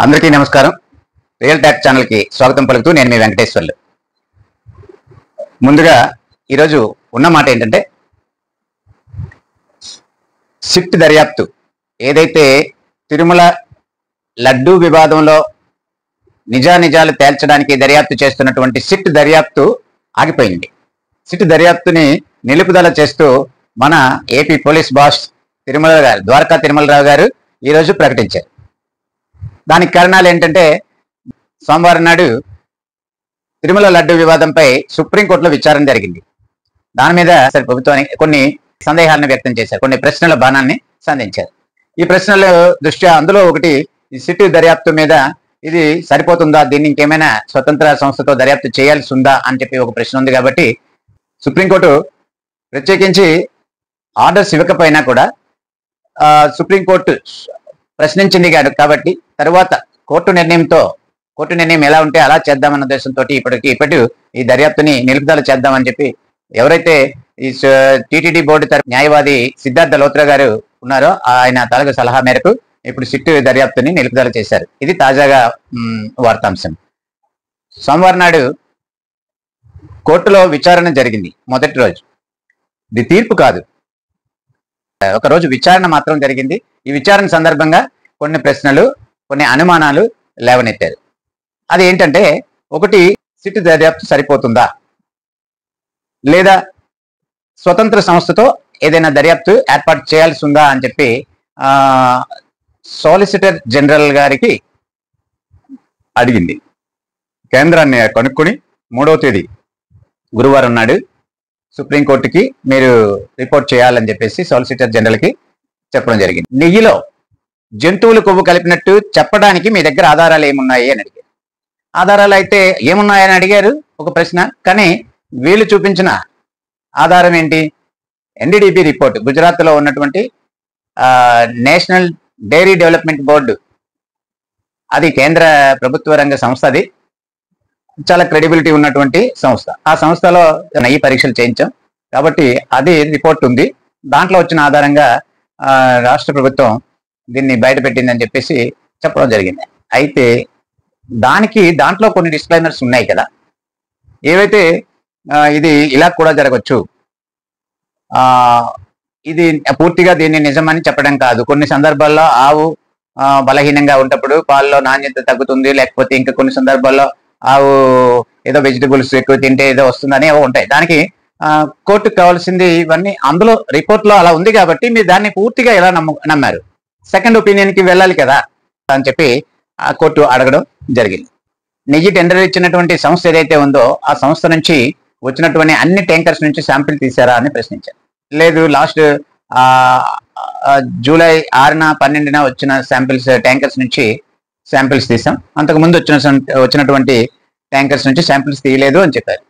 అందరికీ నమస్కారం. Real talk channel కి స్వాగతం పలుకుతూ నేను మీ వెంకటేశ్వర్లు. ముందుగా ఈరోజు ఉన్న మాట ఏంటంటే, సిట్ దర్యాప్తు ఏదైతే తిరుమల లడ్డూ వివాదంలో నిజానిజాలు తేల్చడానికి దర్యాప్తు చేస్తున్నటువంటి సిట్ దర్యాప్తు ఆగిపోయింది. సిట్ దర్యాప్తుని నిలుపుదల చేస్తూ మన AP police boss Dwaraka Tirumalarao గారు ఈరోజు ప్రకటించారు. దానికి కారణాలు ఏంటంటే, సోమవారం నాడు తిరుమల లడ్డు వివాదంపై సుప్రీంకోర్టులో విచారణ జరిగింది. దాని మీద ప్రభుత్వానికి కొన్ని సందేహాలను వ్యక్తం చేశారు, కొన్ని ప్రశ్నల బాణాన్ని సంధించారు. ఈ ప్రశ్నల దృష్ట్యా అందులో ఒకటి, ఈ సిట్ దర్యాప్తు మీద ఇది సరిపోతుందా, దీన్ని ఇంకేమైనా స్వతంత్ర సంస్థతో దర్యాప్తు చేయాల్సి ఉందా అని చెప్పి ఒక ప్రశ్న ఉంది. కాబట్టి సుప్రీంకోర్టు ప్రత్యేకించి ఆర్డర్స్ ఇవ్వకపోయినా కూడా సుప్రీంకోర్టు ప్రశ్నించింది కాబట్టి తర్వాత కోర్టు నిర్ణయం ఎలా ఉంటే అలా చేద్దామన్న ఉద్దేశంతో ఇప్పటి ఈ దర్యాప్తుని నిలుపుదల చేద్దామని చెప్పి ఎవరైతే ఈ టీటీడీ బోర్డు న్యాయవాది సిద్ధార్థ లోత్రా గారు ఉన్నారో ఆయన తాలూకు సలహా మేరకు ఇప్పుడు సిట్ దర్యాప్తుని నిలుపుదల చేశారు. ఇది తాజాగా వార్తాంశం. సోమవారం నాడు కోర్టులో విచారణ జరిగింది. మొదటి రోజు ఇది తీర్పు కాదు, ఒక రోజు విచారణ మాత్రం జరిగింది. ఈ విచారణ సందర్భంగా కొన్ని ప్రశ్నలు, కొన్ని అనుమానాలు లేవనెత్తారు. అది ఏంటంటే, ఒకటి, సిట్ దర్యాప్తు సరిపోతుందా, లేదా స్వతంత్ర సంస్థతో ఏదైనా దర్యాప్తు ఏర్పాటు చేయాల్సి ఉందా అని చెప్పి సాలిసిటర్ జనరల్ గారికి అడిగింది. కేంద్రాన్ని కనుక్కొని 3వ తేదీ గురువారం నాడు సుప్రీంకోర్టుకి మీరు రిపోర్ట్ చేయాలని చెప్పేసి సాలిసిటర్ జనరల్కి చెప్పడం జరిగింది. నెయ్యిలో జంతువుల కొవ్వు కలిపినట్టు చెప్పడానికి మీ దగ్గర ఆధారాలు ఏమున్నాయి అని అడిగారు. ఆధారాలు అయితే ఏమున్నాయని అడిగారు ఒక ప్రశ్న. కానీ వీళ్ళు చూపించిన ఆధారం ఏంటి? ఎన్డీడీబీ రిపోర్ట్, గుజరాత్లో ఉన్నటువంటి నేషనల్ డైరీ డెవలప్మెంట్ బోర్డు, అది కేంద్ర ప్రభుత్వ రంగ సంస్థ. అది చాలా క్రెడిబిలిటీ ఉన్నటువంటి సంస్థ. ఆ సంస్థలో నెయ్యి పరీక్షలు చేయించాం కాబట్టి అది రిపోర్ట్ ఉంది. దాంట్లో వచ్చిన ఆధారంగా రాష్ట్ర ప్రభుత్వం దీన్ని బయటపెట్టిందని చెప్పేసి చెప్పడం జరిగింది. అయితే దాంట్లో కొన్ని డిస్క్లైమర్స్ ఉన్నాయి కదా, ఏవైతే ఇది ఇలా కూడా జరగవచ్చు, ఇది పూర్తిగా దీన్ని నిజమని చెప్పడం కాదు. కొన్ని సందర్భాల్లో ఆవు బలహీనంగా ఉన్నప్పుడు పాలలో నాణ్యత తగ్గుతుంది, లేకపోతే ఇంకా కొన్ని సందర్భాల్లో ఆవు ఏదో వెజిటబుల్స్ ఎక్కువ తింటే ఏదో వస్తుందని ఏవో ఉంటాయి. దానికి కోర్టుకు కావాల్సింది ఇవన్నీ అందులో రిపోర్ట్లో అలా ఉంది కాబట్టి మీరు దాన్ని పూర్తిగా ఎలా నమ్మారు, సెకండ్ ఒపీనియన్కి వెళ్ళాలి కదా అని చెప్పి ఆ కోర్టు అడగడం జరిగింది. నెయ్యి టెండర్ ఇచ్చినటువంటి సంస్థ ఏదైతే ఉందో ఆ సంస్థ నుంచి వచ్చినటువంటి అన్ని ట్యాంకర్స్ నుంచి శాంపిల్ తీశారా అని ప్రశ్నించారు. లేదు, లాస్ట్ జూలై 6న 12న వచ్చిన ట్యాంకర్స్ నుంచి శాంపిల్స్ తీసాం, అంతకుముందు వచ్చినటువంటి ట్యాంకర్స్ నుంచి శాంపిల్స్ తీయలేదు అని చెప్పారు.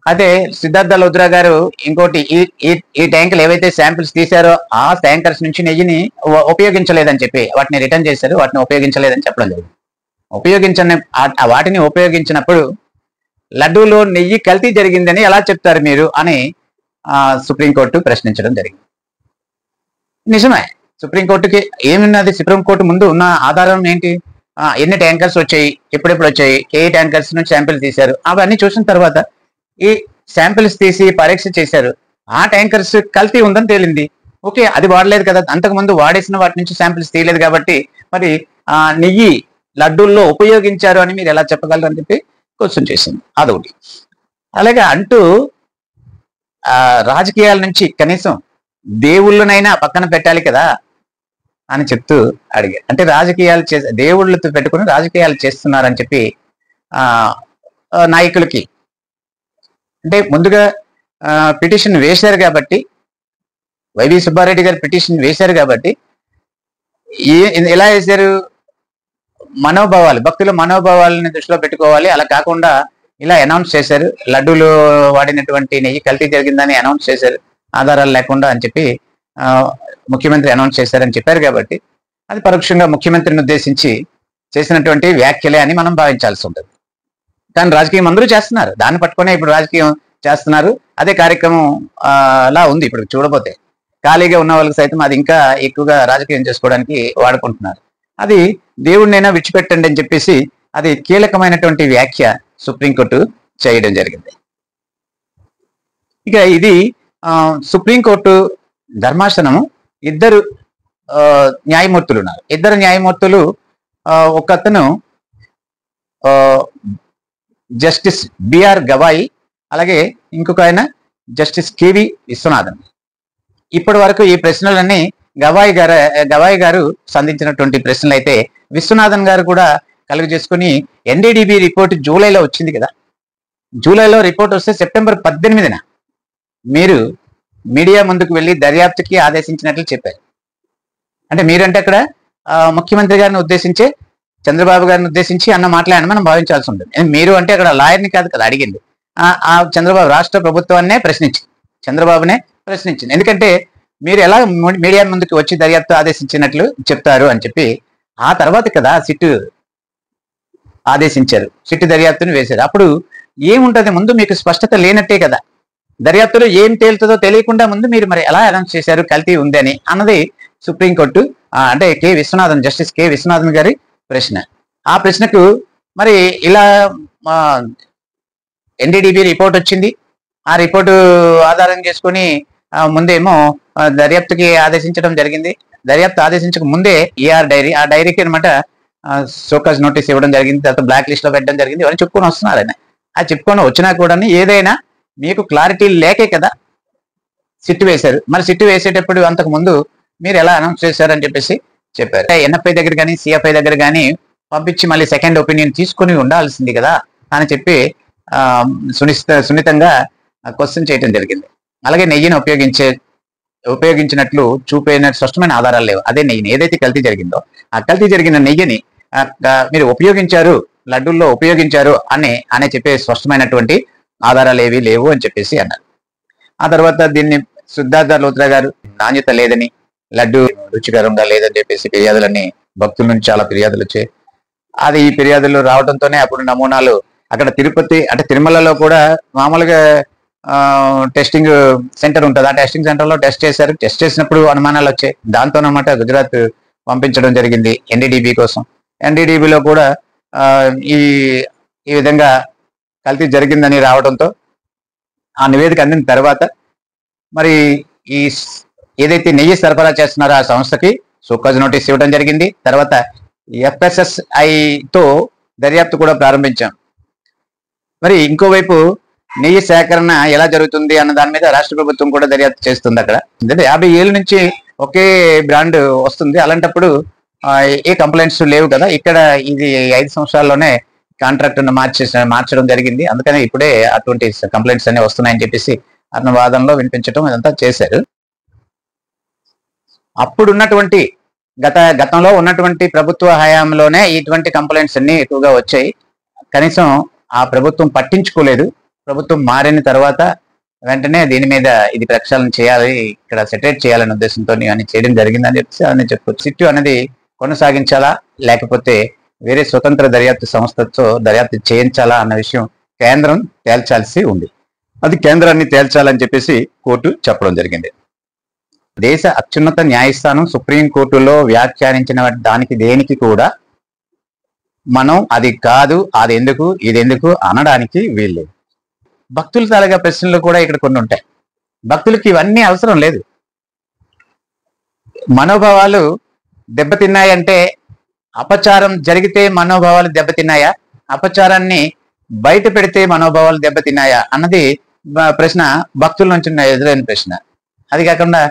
అదే సిద్ధార్థ లోత్రా గారు ఇంకోటి, ఈ ట్యాంకులు ఏవైతే శాంపిల్స్ తీశారో ఆ ట్యాంకర్స్ నుంచి నెయ్యిని ఉపయోగించలేదని చెప్పి వాటిని రిటర్న్ చేశారు, వాటిని ఉపయోగించలేదని చెప్పడం జరిగింది. వాటిని ఉపయోగించినప్పుడు లడ్డూలో నెయ్యి కల్తీ జరిగిందని ఎలా చెప్తారు మీరు అని సుప్రీంకోర్టు ప్రశ్నించడం జరిగింది. నిజమే, సుప్రీంకోర్టుకి ఏమున్నది? సుప్రీంకోర్టు ముందు ఉన్న ఆధారం ఏంటి? ఎన్ని ట్యాంకర్స్ వచ్చాయి, ఎప్పుడెప్పుడు వచ్చాయి, ఏ ట్యాంకర్స్ నుంచి శాంపిల్ తీశారు, అవన్నీ చూసిన తర్వాత ఈ శాంపిల్స్ తీసి పరీక్ష చేశారు. ఆ ట్యాంకర్స్ కల్తీ ఉందని తేలింది. ఓకే, అది వాడలేదు కదా, అంతకుముందు వాడేసిన వాటి నుంచి శాంపిల్స్ తీయలేదు కాబట్టి మరి నెయ్యి లడ్డూల్లో ఉపయోగించారు అని మీరు ఎలా చెప్పగలరు అని చెప్పి క్వశ్చన్ చేసింది. అదొకటి. అలాగే అంటూ రాజకీయాల నుంచి కనీసం దేవుళ్ళనైనా పక్కన పెట్టాలి కదా అని చెప్తూ అడిగారు. అంటే రాజకీయాలు దేవుళ్ళతో పెట్టుకుని రాజకీయాలు చేస్తున్నారని చెప్పి నాయకులకి, అంటే ముందుగా పిటిషన్ వేశారు కాబట్టి, వైవి సుబ్బారెడ్డి గారు పిటిషన్ వేశారు కాబట్టి ఎలా వేశారు? మనోభావాలు, భక్తుల మనోభావాలని దృష్టిలో పెట్టుకోవాలి, అలా కాకుండా ఇలా అనౌన్స్ చేశారు. లడ్డూలు వాడినటువంటి నెయ్యి కల్తీ జరిగిందని అనౌన్స్ చేశారు, ఆధారాలు లేకుండా అని చెప్పి ముఖ్యమంత్రి అనౌన్స్ చేశారని చెప్పారు కాబట్టి అది పరోక్షంగా ముఖ్యమంత్రిని ఉద్దేశించి చేసినటువంటి వ్యాఖ్యలే అని మనం భావించాల్సి ఉంటుంది. కానీ రాజకీయం అందరూ చేస్తున్నారు, దాన్ని పట్టుకునే ఇప్పుడు రాజకీయం చేస్తున్నారు. అదే కార్యక్రమం అలా ఉంది. ఇప్పుడు చూడబోతే ఖాళీగా ఉన్న వాళ్ళకి సైతం అది ఇంకా ఎక్కువగా రాజకీయం చేసుకోవడానికి వాడుకుంటున్నారు. అది దేవుడినైనా విడిచిపెట్టండి అని చెప్పేసి అది కీలకమైనటువంటి వ్యాఖ్య సుప్రీంకోర్టు చేయడం జరిగింది. ఇక ఇది సుప్రీంకోర్టు ధర్మాసనము ఇద్దరు న్యాయమూర్తులు ఉన్నారు. ఇద్దరు న్యాయమూర్తులు, ఒక అతను జస్టిస్ బిఆర్ గవాయి, అలాగే ఇంకొక ఆయన జస్టిస్ కేవి విశ్వనాథన్. ఇప్పటి వరకు ఈ ప్రశ్నలన్నీ గవాయి గారు సంధించినటువంటి ప్రశ్నలు అయితే, విశ్వనాథన్ గారు కూడా కలుగు చేసుకుని ఎన్డీడీబీ రిపోర్ట్ జూలైలో వచ్చింది కదా, జూలైలో రిపోర్ట్ వస్తే సెప్టెంబర్ 18న మీరు మీడియా ముందుకు వెళ్ళి దర్యాప్తుకి ఆదేశించినట్లు చెప్పారు. అంటే మీరంటే అక్కడ ముఖ్యమంత్రి గారిని ఉద్దేశించి, చంద్రబాబు గారిని ఉద్దేశించి అన్న మాట్లాడని మనం భావించాల్సి ఉంటుంది. మీరు అంటే అక్కడ లాయర్ని కాదు కదా అడిగింది, ఆ చంద్రబాబు రాష్ట్ర ప్రభుత్వాన్నే ప్రశ్నించింది, చంద్రబాబునే ప్రశ్నించింది. ఎందుకంటే మీరు ఎలా మీడియా ముందుకు వచ్చి దర్యాప్తు ఆదేశించినట్లు చెప్తారు అని చెప్పి ఆ తర్వాత కదా సిట్ ఆదేశించారు, సిట్ దర్యాప్తుని వేశారు. అప్పుడు ఏముంటది, ముందు మీకు స్పష్టత లేనట్టే కదా, దర్యాప్తులో ఏం తేలుతుందో తెలియకుండా ముందు మీరు మరి ఎలా అనౌన్స్ చేశారు కల్తీ ఉంది అని అన్నది సుప్రీంకోర్టు అంటే జస్టిస్ కె విశ్వనాథన్ గారి ప్రశ్న. ఆ ప్రశ్నకు మరి ఇలా ఎన్డీడీబీ రిపోర్ట్ వచ్చింది, ఆ రిపోర్టు ఆధారం చేసుకుని ముందేమో దర్యాప్తుకి ఆదేశించడం జరిగింది. దర్యాప్తు ఆదేశించక ముందే ఆ డైరీకి అనమాట షోకాజ్ నోటీస్ ఇవ్వడం జరిగింది, తర్వాత బ్లాక్ లిస్ట్ లో పెట్టడం జరిగింది. ఇవన్నీ చెప్పుకొని వస్తున్నారు ఆయన. అది చెప్పుకొని వచ్చినా కూడా ఏదైనా మీకు క్లారిటీ లేకే కదా సిట్ వేశారు. మరి సిట్ వేసేటప్పుడు అంతకు ముందు మీరు ఎలా అనౌన్స్ చేశారని చెప్పేసి చెప్పారు. ఎన్ఎఫ్ఐ దగ్గర కానీ సిఎఫ్ఐ దగ్గర కానీ పంపించి మళ్ళీ సెకండ్ ఒపీనియన్ తీసుకుని ఉండాల్సింది కదా అని చెప్పి సున్నితంగా క్వశ్చన్ చేయడం జరిగింది. అలాగే నెయ్యిని ఉపయోగించినట్లు చూపేన స్పష్టమైన ఆధారాలు లేవు. అదే నెయ్యిని ఏదైతే కల్తీ జరిగిందో ఆ కల్తీ జరిగిన నెయ్యిని మీరు ఉపయోగించారు, లడ్డూల్లో ఉపయోగించారు అనే చెప్పే స్పష్టమైనటువంటి ఆధారాలు ఏవి లేవు అని చెప్పేసి అన్నారు. ఆ తర్వాత దీన్ని సిద్ధార్థ లోత్రా గారు నాణ్యత లేదని, లడ్డు రుచికరంగా లేదని చెప్పేసి ఫిర్యాదులన్నీ భక్తుల నుంచి చాలా ఫిర్యాదులు వచ్చాయి. అది ఈ ఫిర్యాదులు రావడంతోనే అప్పుడు నమూనాలు అక్కడ తిరుమలలో కూడా మామూలుగా టెస్టింగ్ సెంటర్ ఉంటుంది, ఆ టెస్టింగ్ సెంటర్ లో టెస్ట్ చేశారు. టెస్ట్ చేసినప్పుడు అనుమానాలు వచ్చాయి. దాంతోనమాట గుజరాత్ పంపించడం జరిగింది ఎన్డీడీబీ కోసం. ఎన్డీడీబీలో కూడా ఈ విధంగా కల్తీ జరిగిందని రావడంతో ఆ నివేదిక అందిన తర్వాత మరి ఏదైతే నెయ్యి సరఫరా చేస్తున్నారో ఆ సంస్థకి షోకాజ్ నోటీస్ ఇవ్వడం జరిగింది. తర్వాత FSSAIతో దర్యాప్తు కూడా ప్రారంభించాం. మరి ఇంకోవైపు నెయ్యి సేకరణ ఎలా జరుగుతుంది అన్న దాని మీద రాష్ట్ర ప్రభుత్వం కూడా దర్యాప్తు చేస్తుంది. అక్కడ 50 ఏళ్ళ నుంచి ఒకే బ్రాండ్ వస్తుంది, అలాంటప్పుడు ఏ కంప్లైంట్స్ లేవు కదా. ఇక్కడ ఇది 5 సంవత్సరాల్లోనే కాంట్రాక్టర్ను మార్చడం జరిగింది, అందుకని ఇప్పుడే అటువంటి కంప్లైంట్స్ అన్ని వస్తున్నాయని చెప్పేసి అన్న వాదనలో వినిపించడం ఇదంతా చేశారు. అప్పుడున్నటువంటి గతంలో ఉన్నటువంటి ప్రభుత్వ హయాంలోనే ఇటువంటి కంప్లైంట్స్ అన్ని ఎక్కువగా వచ్చాయి. కనీసం ఆ ప్రభుత్వం పట్టించుకోలేదు. ప్రభుత్వం మారిన తర్వాత వెంటనే దీని మీద ఇది ప్రక్షాళన చేయాలి, ఇక్కడ సెటరేట్ చేయాలనే ఉద్దేశంతో అని చేయడం జరిగిందని చెప్పేసి అని చెప్పొచ్చు. సిట్టు అనేది కొనసాగించాలా లేకపోతే వేరే స్వతంత్ర దర్యాప్తు సంస్థతో దర్యాప్తు చేయించాలా అన్న విషయం కేంద్రం తేల్చాల్సి ఉంది. అది కేంద్రాన్ని తేల్చాలని చెప్పేసి కోర్టు చెప్పడం జరిగింది. దేశ అత్యున్నత న్యాయస్థానం సుప్రీంకోర్టులో వ్యాఖ్యానించిన దానికి దేనికి కూడా మనం అది కాదు, అది ఎందుకు, ఇది ఎందుకు అనడానికి వీల్లేదు. భక్తుల తాలూకా ప్రశ్నలు కూడా ఇక్కడ కొన్ని ఉంటాయి. భక్తులకి ఇవన్నీ అవసరం లేదు. మనోభావాలు దెబ్బతిన్నాయంటే అపచారం జరిగితే మనోభావాలు దెబ్బతిన్నాయా, అపచారాన్ని బయట పెడితే మనోభావాలు దెబ్బతిన్నాయా అన్నది ప్రశ్న భక్తుల నుంచి ఎదురైన ప్రశ్న. అది కాకుండా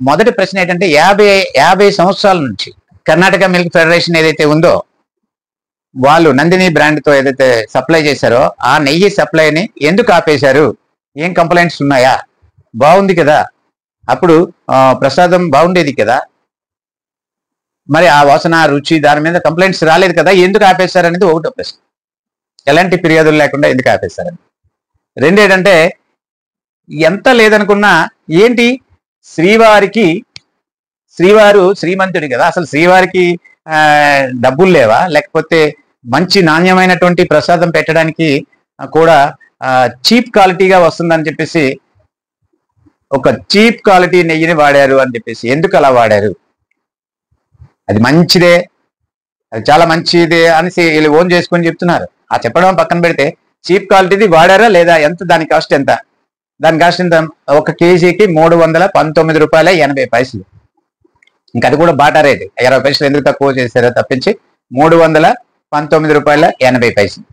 మొదటి ప్రశ్న ఏంటంటే 50 సంవత్సరాల నుంచి కర్ణాటక మిల్క్ ఫెడరేషన్ ఏదైతే ఉందో వాళ్ళు నందిని బ్రాండ్ తో ఏదైతే సప్లై చేశారో ఆ నెయ్యి సప్లైని ఎందుకు ఆపేశారు, ఏం కంప్లైంట్స్ ఉన్నాయా, బాగుంది కదా, అప్పుడు ప్రసాదం బాగుండేది కదా, మరి ఆ వాసన రుచి దాని మీద కంప్లైంట్స్ రాలేదు కదా, ఎందుకు ఆపేశారనేది ఒకటో ప్రశ్న. ఎలాంటి ఫిర్యాదులు లేకుండా ఎందుకు ఆపేశారని. రెండేంటంటే ఎంత లేదనుకున్నా ఏంటి శ్రీవారు శ్రీమంతుడి కదా, అసలు శ్రీవారికి డబ్బులు లేవా, లేకపోతే మంచి నాణ్యమైనటువంటి ప్రసాదం పెట్టడానికి కూడా చీప్ క్వాలిటీగా వస్తుందని చెప్పేసి ఒక చీప్ క్వాలిటీ నెయ్యిని వాడారు అని చెప్పేసి ఎందుకు అలా వాడారు అది మంచిదే, అది చాలా మంచిదే అనేసి వీళ్ళు ఓన్ చేసుకొని చెప్తున్నారు. ఆ చెప్పడం పక్కన పెడితే చీప్ క్వాలిటీది వాడారా లేదా, ఎంత దాని కాస్ట్ ఎంత, దాని కాస్ట్ ఎంత, 1 కేజీకి 319 రూపాయల 80 పైసలు. ఇంకా అది కూడా బాటా రేట్, 20 పైసలు ఎందుకు తక్కువ చేశారో తప్పించి 319 రూపాయల 80 పైసలు.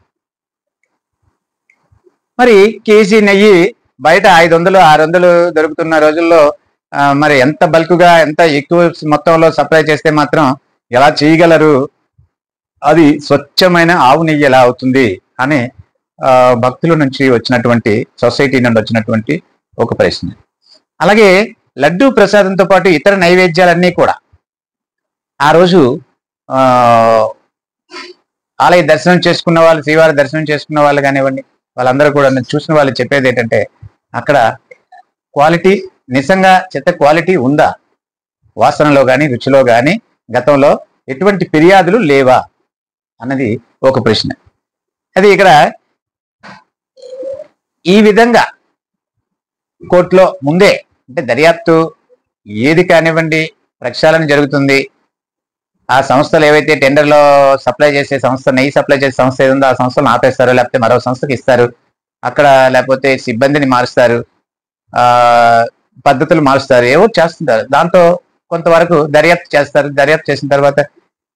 మరి కేజీ నెయ్యి బయట 500 600 దొరుకుతున్న రోజుల్లో మరి ఎంత బల్క్గా ఎంత ఎక్కువ మొత్తంలో సప్లై చేస్తే మాత్రం ఎలా చేయగలరు, అది స్వచ్ఛమైన ఆవు నెయ్యి ఎలా అవుతుంది అని భక్తుల నుంచి వచ్చినటువంటి, సొసైటీ నుండి వచ్చినటువంటి ఒక ప్రశ్న. అలాగే లడ్డూ ప్రసాదంతో పాటు ఇతర నైవేద్యాలన్నీ కూడా ఆ రోజు ఆలయ దర్శనం చేసుకున్న వాళ్ళు, శ్రీవారి దర్శనం చేసుకున్న వాళ్ళు కానివ్వండి, వాళ్ళందరూ కూడా చూసిన వాళ్ళు చెప్పేది ఏంటంటే అక్కడ క్వాలిటీ, నిజంగా చెత్త క్వాలిటీ ఉందా, వాసనలో కానీ రుచిలో కానీ గతంలో ఎటువంటి ఫిర్యాదులు లేవా అన్నది ఒక ప్రశ్న. అది ఇక్కడ ఈ విధంగా కోర్టులో ముందే, అంటే దర్యాప్తు ఏది కానివ్వండి ప్రక్షాళన జరుగుతుంది. ఆ సంస్థలు ఏవైతే టెండర్లో సప్లై చేసే సంస్థ, నెయ్యి సప్లై చేసే సంస్థ ఏదో ఆ సంస్థలను ఆపేస్తారు, లేకపోతే మరో సంస్థకి ఇస్తారు, అక్కడ లేకపోతే సిబ్బందిని మారుస్తారు, పద్ధతులు మారుస్తారు, ఏవో చేస్తుంటారు. దాంతో కొంతవరకు దర్యాప్తు చేస్తారు. దర్యాప్తు చేసిన తర్వాత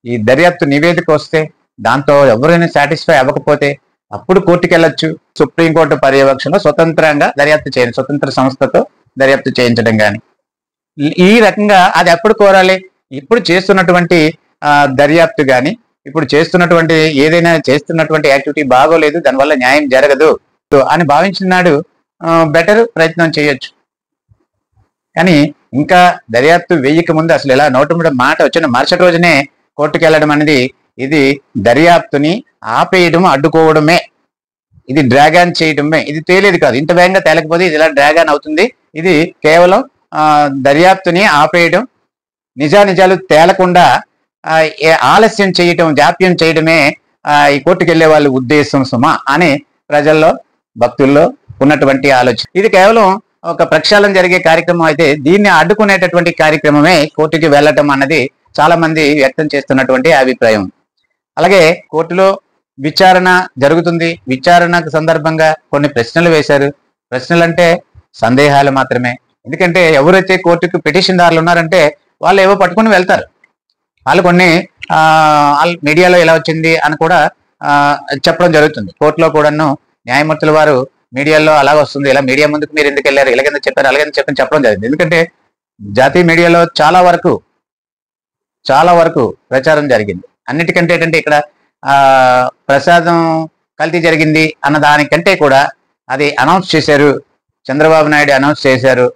ఈ దర్యాప్తు నివేదిక వస్తే దాంతో ఎవరైనా సాటిస్ఫై అవ్వకపోతే అప్పుడు కోర్టుకి వెళ్ళొచ్చు. సుప్రీంకోర్టు పర్యవేక్షణలో స్వతంత్రంగా దర్యాప్తు చేయండి, స్వతంత్ర సంస్థతో దర్యాప్తు చేయించడం కానీ ఈ రకంగా అది ఎప్పుడు కోరాలి. ఇప్పుడు చేస్తున్నటువంటి దర్యాప్తు కానీ, ఇప్పుడు చేస్తున్నటువంటి ఏదైనా చేస్తున్నటువంటి యాక్టివిటీ బాగోలేదు, దానివల్ల న్యాయం జరగదు అని భావించినాడు బెటర్ ప్రయత్నం చేయొచ్చు. కానీ ఇంకా దర్యాప్తు వేయక ముందు అసలు ఇలా నోటి మీద మాట వచ్చిన మరుసటి రోజునే కోర్టుకు వెళ్ళడం అనేది ఇది దర్యాప్తుని ఆపేయడం, అడ్డుకోవడమే, ఇది డ్రాగాన్ చేయడమే. ఇది తేలేదు కాదు, ఇంత వేగంగా తేలకపోతే ఇది ఇలా డ్రాగాన్ అవుతుంది. ఇది కేవలం దర్యాప్తుని ఆపేయడం, నిజానిజాలు తేలకుండా ఆలస్యం చేయటం, జాప్యం చేయడమే ఈ కోర్టుకు వెళ్ళే వాళ్ళ ఉద్దేశం సుమా అని ప్రజల్లో, భక్తుల్లో ఉన్నటువంటి ఆలోచన. ఇది కేవలం ఒక ప్రక్షాళన జరిగే కార్యక్రమం అయితే దీన్ని అడ్డుకునేటటువంటి కార్యక్రమమే కోర్టుకి వెళ్ళటం అన్నది చాలా మంది వ్యక్తం చేస్తున్నటువంటి అభిప్రాయం. అలాగే కోర్టులో విచారణ జరుగుతుంది. విచారణకు సందర్భంగా కొన్ని ప్రశ్నలు వేశారు. ప్రశ్నలు అంటే సందేహాలు మాత్రమే. ఎందుకంటే ఎవరైతే కోర్టుకు పిటిషన్దారులు ఉన్నారంటే వాళ్ళు ఏవో పట్టుకుని వెళ్తారు. వాళ్ళు కొన్ని మీడియాలో ఎలా వచ్చింది అని కూడా చెప్పడం జరుగుతుంది. కోర్టులో కూడాను న్యాయమూర్తుల వారు మీడియాలో అలాగ వస్తుంది, ఇలా మీడియా ముందుకు మీరు ఎందుకు వెళ్ళారు, ఇలాగెందుకు చెప్పారు, అలాగెందుకు చెప్పడం జరిగింది. ఎందుకంటే జాతీయ మీడియాలో చాలా వరకు ప్రచారం జరిగింది. అన్నిటికంటే ఏంటంటే ఇక్కడ ప్రసాదం కల్తీ జరిగింది అన్న దానికంటే కూడా అది అనౌన్స్ చేశారు, చంద్రబాబు నాయుడు అనౌన్స్ చేశారు.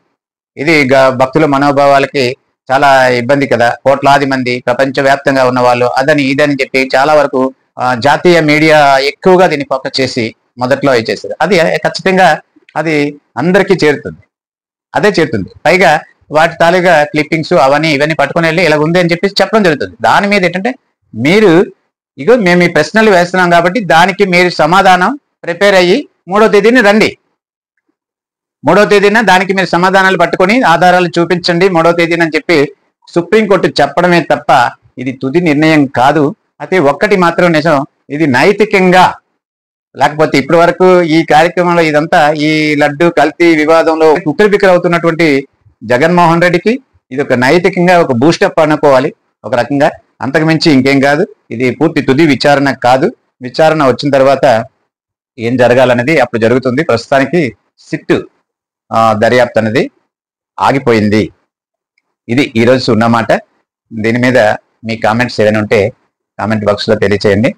ఇది భక్తుల మనోభావాలకి చాలా ఇబ్బంది కదా, కోట్లాది మంది ప్రపంచవ్యాప్తంగా ఉన్న వాళ్ళు అదని ఇదని చెప్పి చాలా వరకు జాతీయ మీడియా ఎక్కువగా దీన్ని ఫోకస్ చేసి మొదట్లో చేశారు. అది ఖచ్చితంగా అది అందరికీ చేరుతుంది, అదే చేరుతుంది. పైగా వాటి తాలూగా క్లిప్పింగ్స్ అవన్నీ ఇవన్నీ పట్టుకుని వెళ్ళి ఇలా ఉంది అని చెప్పేసి చెప్పడం జరుగుతుంది. దాని మీద ఏంటంటే మీరు ఇగో మేము ఈ ప్రశ్నలు వేస్తున్నాం కాబట్టి దానికి మీరు సమాధానం ప్రిపేర్ అయ్యి 3వ తేదీని రండి, 3వ తేదీన దానికి మీరు సమాధానాలు పట్టుకొని ఆధారాలు చూపించండి 3వ తేదీన అని చెప్పి సుప్రీంకోర్టు చెప్పడమే తప్ప ఇది తుది నిర్ణయం కాదు. అయితే ఒక్కటి మాత్రం నిజం, ఇది నైతికంగా, లేకపోతే ఇప్పటి వరకు ఈ కార్యక్రమంలో ఇదంతా ఈ లడ్డు కల్తీ వివాదంలో ఉక్కిరిబిక్కిరి అవుతున్నటువంటి జగన్మోహన్ రెడ్డికి ఇది ఒక నైతికంగా ఒక బూస్టప్ అనుకోవాలి ఒక రకంగా, అంతకు మించి ఇంకేం కాదు. ఇది పూర్తి తుది విచారణ కాదు. విచారణ వచ్చిన తర్వాత ఏం జరగాలనేది అప్పుడు జరుగుతుంది. ప్రస్తుతానికి సిట్ దర్యాప్తు అనేది ఆగిపోయింది. ఇది ఈరోజు ఉన్నమాట. దీని మీద మీ కామెంట్స్ ఏదైనా ఉంటే కామెంట్ బాక్స్లో తెలియచేయండి.